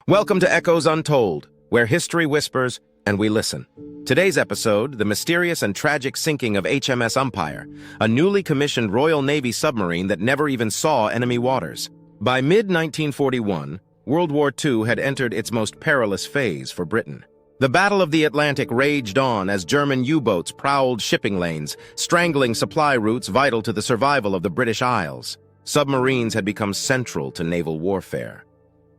Welcome to Echoes Untold, where history whispers and we listen. Today's episode, the mysterious and tragic sinking of HMS Umpire, a newly commissioned Royal Navy submarine that never even saw enemy waters. By mid-1941, World War II had entered its most perilous phase for Britain. The Battle of the Atlantic raged on as German U-boats prowled shipping lanes, strangling supply routes vital to the survival of the British Isles. Submarines had become central to naval warfare.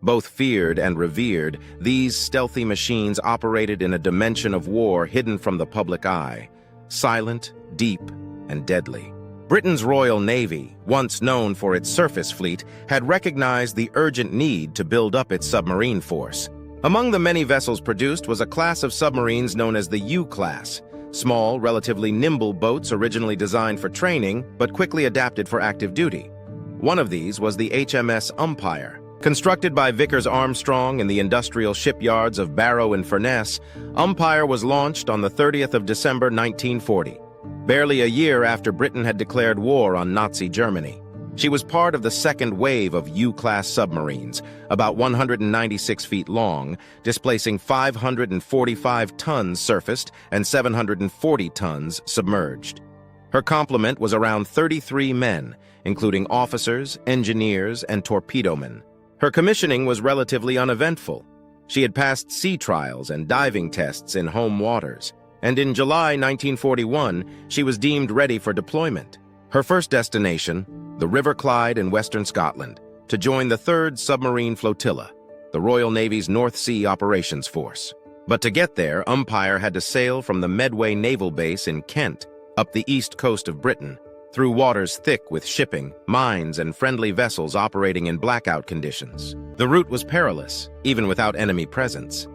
Both feared and revered, these stealthy machines operated in a dimension of war hidden from the public eye, silent, deep, and deadly. Britain's Royal Navy, once known for its surface fleet, had recognized the urgent need to build up its submarine force. Among the many vessels produced was a class of submarines known as the U-class, small, relatively nimble boats originally designed for training, but quickly adapted for active duty. One of these was the HMS Umpire. Constructed by Vickers Armstrong in the industrial shipyards of Barrow and Furness, Umpire was launched on the 30th of December 1940, barely a year after Britain had declared war on Nazi Germany. She was part of the second wave of U-class submarines, about 196 feet long, displacing 545 tons surfaced and 740 tons submerged. Her complement was around 33 men, including officers, engineers, and torpedomen. Her commissioning was relatively uneventful. She had passed sea trials and diving tests in home waters, and in July 1941, she was deemed ready for deployment. Her first destination, the River Clyde in western Scotland, to join the 3rd Submarine Flotilla, the Royal Navy's North Sea Operations Force. But to get there, Umpire had to sail from the Medway Naval Base in Kent, up the east coast of Britain, through waters thick with shipping, mines, and friendly vessels operating in blackout conditions. The route was perilous, even without enemy presence.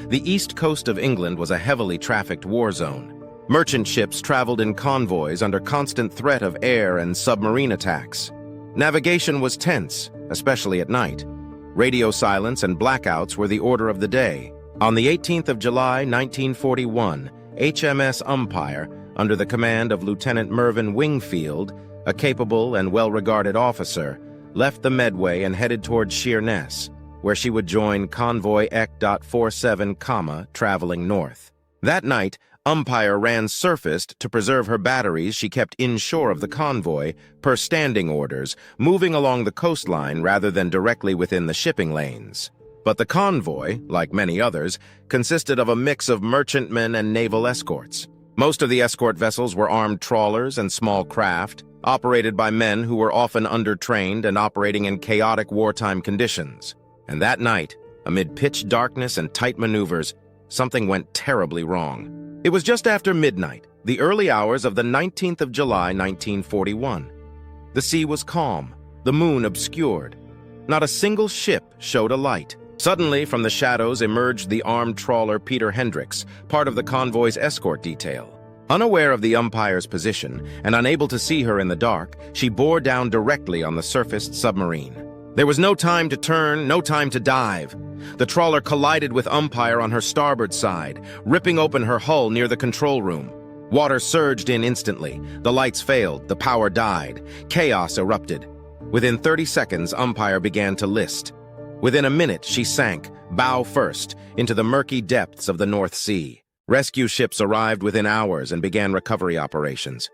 The east coast of England was a heavily trafficked war zone. Merchant ships traveled in convoys under constant threat of air and submarine attacks. Navigation was tense, especially at night. Radio silence and blackouts were the order of the day. On the 18th of July, 1941, HMS Umpire, under the command of Lieutenant Mervyn Wingfield, a capable and well-regarded officer, left the Medway and headed toward Sheerness, where she would join Convoy EC.47, traveling north. That night, Umpire ran surfaced to preserve her batteries she kept inshore of the convoy, per standing orders, moving along the coastline rather than directly within the shipping lanes. But the convoy, like many others, consisted of a mix of merchantmen and naval escorts. Most of the escort vessels were armed trawlers and small craft, operated by men who were often undertrained and operating in chaotic wartime conditions. And that night, amid pitch darkness and tight maneuvers, something went terribly wrong. It was just after midnight, the early hours of the 19th of July, 1941. The sea was calm, the moon obscured. Not a single ship showed a light. Suddenly, from the shadows emerged the armed trawler Peter Hendriks, part of the convoy's escort detail. Unaware of the Umpire's position and unable to see her in the dark, she bore down directly on the surfaced submarine. There was no time to turn, no time to dive. The trawler collided with Umpire on her starboard side, ripping open her hull near the control room. Water surged in instantly. The lights failed. The power died. Chaos erupted. Within 30 seconds, Umpire began to list. Within a minute, she sank, bow first, into the murky depths of the North Sea. Rescue ships arrived within hours and began recovery operations.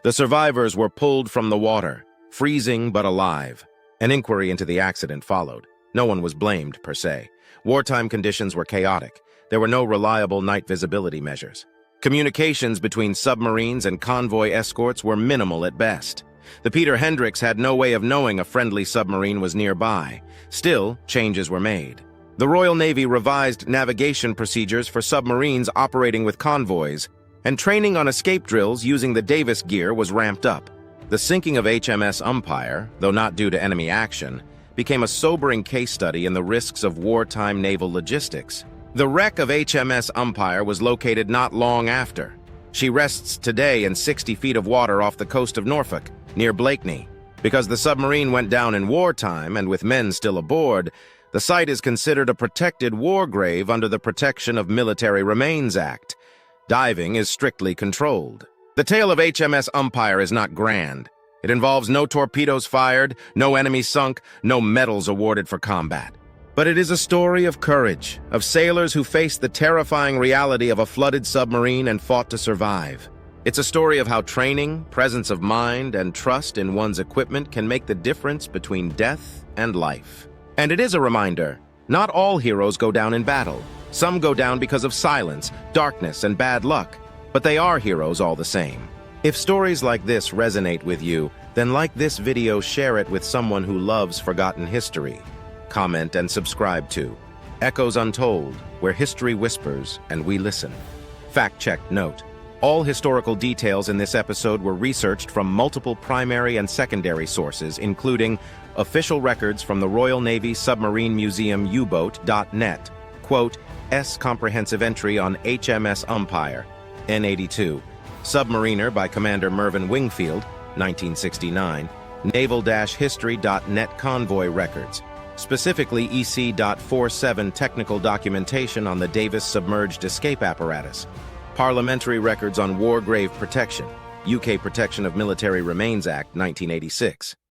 The survivors were pulled from the water, freezing but alive. An inquiry into the accident followed. No one was blamed, per se. Wartime conditions were chaotic. There were no reliable night visibility measures. Communications between submarines and convoy escorts were minimal at best. The Peter Hendriks had no way of knowing a friendly submarine was nearby. Still, changes were made. The Royal Navy revised navigation procedures for submarines operating with convoys, and training on escape drills using the Davis gear was ramped up. The sinking of HMS Umpire, though not due to enemy action, became a sobering case study in the risks of wartime naval logistics. The wreck of HMS Umpire was located not long after. She rests today in 60 feet of water off the coast of Norfolk, near Blakeney. Because the submarine went down in wartime and with men still aboard, the site is considered a protected war grave under the Protection of Military Remains Act. Diving is strictly controlled. The tale of HMS Umpire is not grand. It involves no torpedoes fired, no enemies sunk, no medals awarded for combat. But it is a story of courage, of sailors who faced the terrifying reality of a flooded submarine and fought to survive. It's a story of how training, presence of mind, and trust in one's equipment can make the difference between death and life. And it is a reminder, not all heroes go down in battle. Some go down because of silence, darkness, and bad luck. But they are heroes all the same. If stories like this resonate with you, then like this video, share it with someone who loves forgotten history. Comment and subscribe to Echoes Untold, where history whispers and we listen. Fact-check note: all historical details in this episode were researched from multiple primary and secondary sources, including official records from the Royal Navy Submarine Museum U-boat.net, quote, S comprehensive entry on HMS Umpire, N82, Submariner by Commander Mervyn Wingfield, 1969, naval-history.net convoy records, specifically EC.47 technical documentation on the Davis Submerged Escape Apparatus, parliamentary records on war grave protection, UK Protection of Military Remains Act, 1986.